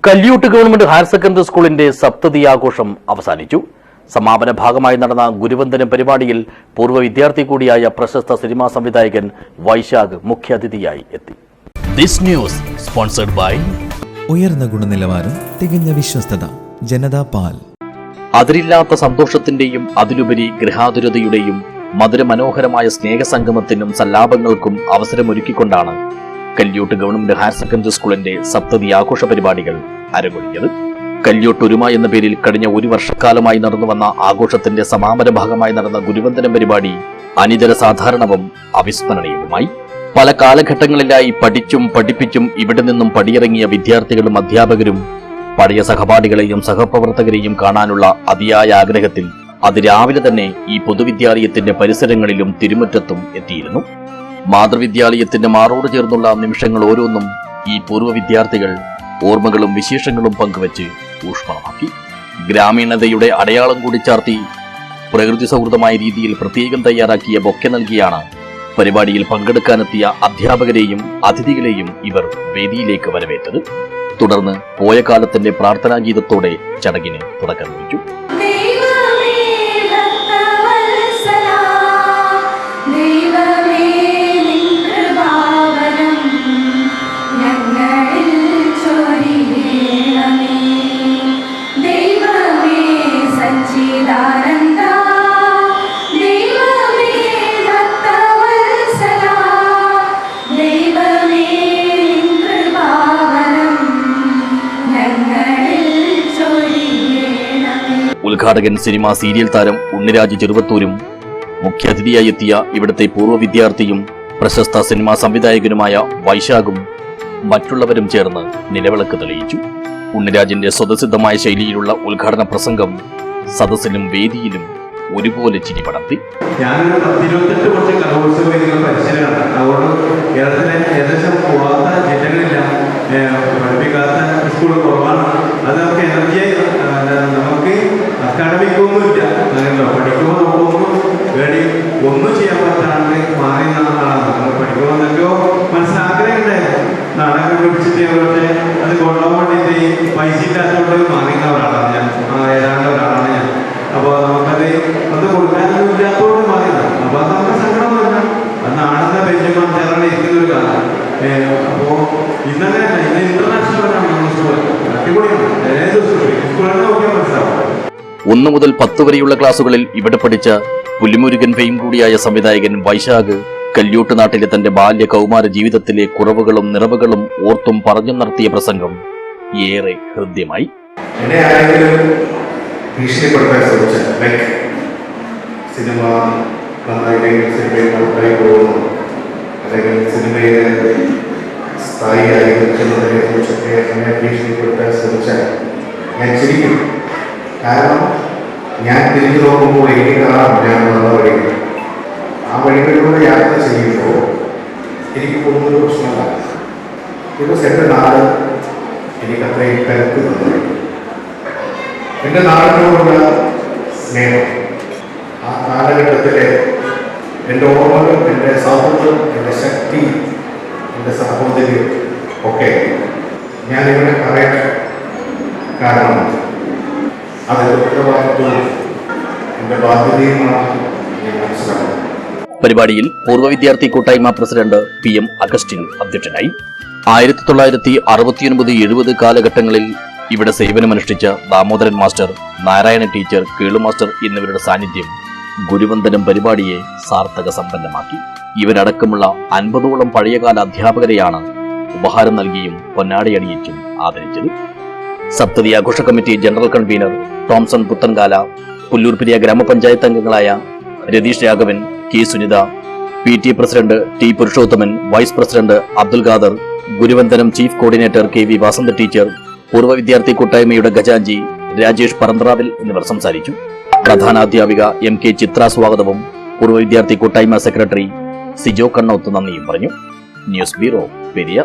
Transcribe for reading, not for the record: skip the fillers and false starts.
കല്യൂട്ട് government higher secondary സ്കൂളിന്റെ സപ്തതി ആഘോഷം അവസാനിച്ചു. സമാപന ഭാഗമായി നടന്ന ഗുരുവന്ദനം പരിപാടിയിൽ പൂർവ്വ വിദ്യാർത്ഥി കൂടിയായ പ്രശസ്ത സിനിമാ സംവിധായകൻ വൈശാഖ് മുഖ്യാതിഥിയായി എത്തി. ദിസ് ന്യൂസ് സ്പോൺസർഡ് ബൈ ഉയർന്ന ഗുണനിലവാരം, തികഞ്ഞ വിശ്വസ്തത, ജനതാ പാൽ. അതിരില്ലാത്ത സന്തോഷത്തിന്റെയും അതിലുപരി ഗൃഹാതുരതയുടെയും മധുരമനോഹരമായ സ്നേഹസംഗമത്തിനും സല്ലാപങ്ങൾക്കും അവസരമൊരുക്കിക്കൊണ്ടാണ് കല്യൂട്ട് ഗവൺമെന്റ് ഹയർ സെക്കൻഡറി സ്കൂളിന്റെ സപ്തതി ആഘോഷ പരിപാടികൾ അരങ്ങൊഴിഞ്ഞത്. കല്യൂട്ട് ഒരുമ എന്ന പേരിൽ കഴിഞ്ഞ ഒരു വർഷക്കാലമായി നടന്നുവന്ന ആഘോഷത്തിന്റെ സമാപന ഭാഗമായി നടന്ന ഗുരുവന്ദനം പരിപാടി അനിതര സാധാരണവും അവിസ്മരണീയവുമായി. പല കാലഘട്ടങ്ങളിലായി പഠിച്ചും പഠിപ്പിച്ചും ഇവിടെ നിന്നും പടിയിറങ്ങിയ വിദ്യാർത്ഥികളും അധ്യാപകരും പഴയ സഹപാഠികളെയും സഹപ്രവർത്തകരെയും കാണാനുള്ള അതിയായ ആഗ്രഹത്തിൽ അതിരാവിലെ തന്നെ ഈ പൊതുവിദ്യാലയത്തിന്റെ പരിസരങ്ങളിലും തിരുമുറ്റത്തും എത്തിയിരുന്നു. മാതൃവിദ്യാലയത്തിന്റെ മാറോട് ചേർന്നുള്ള നിമിഷങ്ങൾ ഓരോന്നും ഈ പൂർവ്വ വിദ്യാർത്ഥികൾ ഓർമ്മകളും വിശേഷങ്ങളും പങ്കുവച്ച് ഊഷ്മളമാക്കി. ഗ്രാമീണതയുടെ അടയാളം കൂടി ചാർത്തി പ്രകൃതി സൗഹൃദമായ രീതിയിൽ പ്രത്യേകം തയ്യാറാക്കിയ ബൊക്കെ നൽകിയാണ് പരിപാടിയിൽ പങ്കെടുക്കാനെത്തിയ അധ്യാപകരെയും അതിഥികളെയും ഇവർ വേദിയിലേക്ക് വരവേറ്റത്. തുടർന്ന് പോയ കാലത്തിന്റെ പ്രാർത്ഥനാ ഗീതത്തോടെ ചടങ്ങിന് തുടക്കം കുറിച്ചു. ഉദ്ഘാടകൻ സിനിമാ സീരിയൽ താരം ഉണ്ണിരാജ് ചെറുവത്തൂരും മുഖ്യാതിഥിയായി എത്തിയ ഇവിടുത്തെ പൂർവ്വ വിദ്യാർത്ഥിയും പ്രശസ്ത സിനിമാ സംവിധായകനുമായ വൈശാഖും മറ്റുള്ളവരും ചേർന്ന് നിലവിളക്ക് തെളിയിച്ചു. ഉണ്ണിരാജിന്റെ സ്വതസിദ്ധമായ ശൈലിയിലുള്ള ഉദ്ഘാടന പ്രസംഗം സദസ്സിലും വേദിയിലും ഒരുപോലെ ചിരി പടർത്തി. ഞാനൊരു 10-28 വർഷം കലോത്സവ പരിശീലനമാണ്. അതുകൊണ്ട് കേരളത്തിലെ ഏകദേശം പോവാത്ത ജില്ലകളില്ല, പഠിപ്പിക്കാത്ത സ്കൂൾ കുറവാണ്. അത് നമുക്ക് എനർജിയായി നമുക്ക് അക്കാഡമിക്കൊന്നുമില്ല, അങ്ങനെയല്ലോ പഠിക്കുമ്പോൾ നമുക്കൊന്നും വേണ്ടി ഒന്നും ചെയ്യാൻ പറ്റാണ്ട് മാറി നിന്ന ആളാണ്. നമ്മൾ പഠിക്കുമ്പോൾ എന്തൊക്കെയോ മനസ്സിലാഗ്രഹം ഉണ്ടായിരുന്നു, നാടകം പഠിച്ചിട്ട് പക്ഷേ അത് കൊണ്ടുപോകാൻ വേണ്ടിയിട്ട് പൈസ ഇല്ലാത്തതുകൊണ്ട് മാറി നിന്ന ഒരാളാണ് ഞാൻ, ഏതാണ്ട് ഒരാളാണ് ഞാൻ. അപ്പോൾ നമുക്കത് അത് കൊടുക്കാനൊന്നും ഇല്ലാത്തതുകൊണ്ട് മാറിയതാണ്. അപ്പോൾ അത് നമുക്ക് സങ്കടമൊന്നുമില്ല, അത് നാടിൻ്റെ ബെഞ്ചുമാൻ ചേർന്ന് ഇരിക്കുന്ന ഒരു കാലം. അപ്പോൾ ഇന്നങ്ങനെയല്ല, ഇന്ന് ഇന്റർനാഷണലാണ് നമ്മുടെ സ്കൂൾ, അടിപൊളിയാണ്. ഏത് സ്കൂളിനെ നോക്കിയാൽ മനസ്സിലാവും. 1 മുതൽ 10 വരെയുള്ള ക്ലാസുകളിൽ ഇവിടെ പഠിച്ച പുലിമുരുകൻ ഫെയിം കൂടിയായ സംവിധായകൻ വൈശാഖ് കല്യൂട്ട് നാട്ടിലെ തന്റെ ബാല്യ കൗമാര ജീവിതത്തിലെ കുറവുകളും നിറവുകളും ഓർത്തും പറഞ്ഞു നടത്തിയ പ്രസംഗം ഏറെ ഹൃദ്യമായി. ഭീഷണിപ്പെടുത്താൻ ശ്രമിച്ച സിനിമ നന്നായില്ലെങ്കിൽ സിനിമയിൽ നന്നായി പോകുന്നു, അല്ലെങ്കിൽ സിനിമയിൽ സ്ഥായിയായി നിൽക്കുന്നതിനെ കുറിച്ചൊക്കെ എന്നെ ഭീഷണിപ്പെടുത്താൻ ശ്രമിച്ചാൽ ഞാൻ ചിരിക്കും. കാരണം ഞാൻ തിരിഞ്ഞു നോക്കുമ്പോൾ എനിക്ക് കാണാം ഞാൻ വന്ന വഴികൾ. ആ വഴികളിലൂടെ യാത്ര ചെയ്യുമ്പോൾ എനിക്ക് പോകുന്നൊരു പ്രശ്നമല്ല. ഇപ്പോൾ എൻ്റെ നാട് എനിക്ക് അത്രയും കരുത്ത് തന്നു. എൻ്റെ നാടിനോടുള്ള സ്നേഹം, ആ കാലഘട്ടത്തിലെ എൻ്റെ ഓർമ്മകൾ, എൻ്റെ സൗഹൃദം, എൻ്റെ ശക്തി, എൻ്റെ സഹോദര്യം ഒക്കെ ഞാനിവിടെ പറയാൻ കാരണം അതൊരു ഉത്തരവാദിത്വവും എൻ്റെ ബാധ്യതയുമാണ് ഞാൻ മനസ്സിലാക്കുന്നത്. പരിപാടിയിൽ പൂർവ്വ വിദ്യാർത്ഥി കൂട്ടായ്മ പ്രസിഡന്റ് PM അഗസ്റ്റിൻ അധ്യക്ഷനായി. 1969-70 കാലഘട്ടങ്ങളിൽ ഇവിടെ സേവനമനുഷ്ഠിച്ച Damodaran master, Narayana teacher, Kelu master എന്നിവരുടെ സാന്നിധ്യം ഗുരുവന്ദനം പരിപാടിയെ സാർത്ഥക സമ്പന്നമാക്കി. ഇവരടക്കമുള്ള 50ഓളം പഴയകാല അധ്യാപകരെയാണ് ഉപഹാരം നൽകിയും പൊന്നാടയണിയിച്ചും ആദരിച്ചത്. സപ്തതി ആഘോഷ committee general convener Thomson Puthenkala, Pullurperiya ഗ്രാമപഞ്ചായത്ത് അംഗങ്ങളായ Ratheesh Raghavan, K Sunitha, PTA president T Purushothaman, vice president Abdul Khader, ഗുരുവന്ദനം chief coordinator KV Vasantha teacher, പൂർവ്വ വിദ്യാർത്ഥി കൂട്ടായ്മയുടെ ഖജാൻജി രാജേഷ് പറന്ത്രാവിൽ എന്നിവർ സംസാരിച്ചു. പ്രധാനാധ്യാപിക MK ചിത്ര സ്വാഗതവും പൂർവ്വ വിദ്യാർത്ഥി കൂട്ടായ്മ സെക്രട്ടറി സിജോ കണ്ണോത്ത് നന്ദിയും പറഞ്ഞു. News bureau, Periya.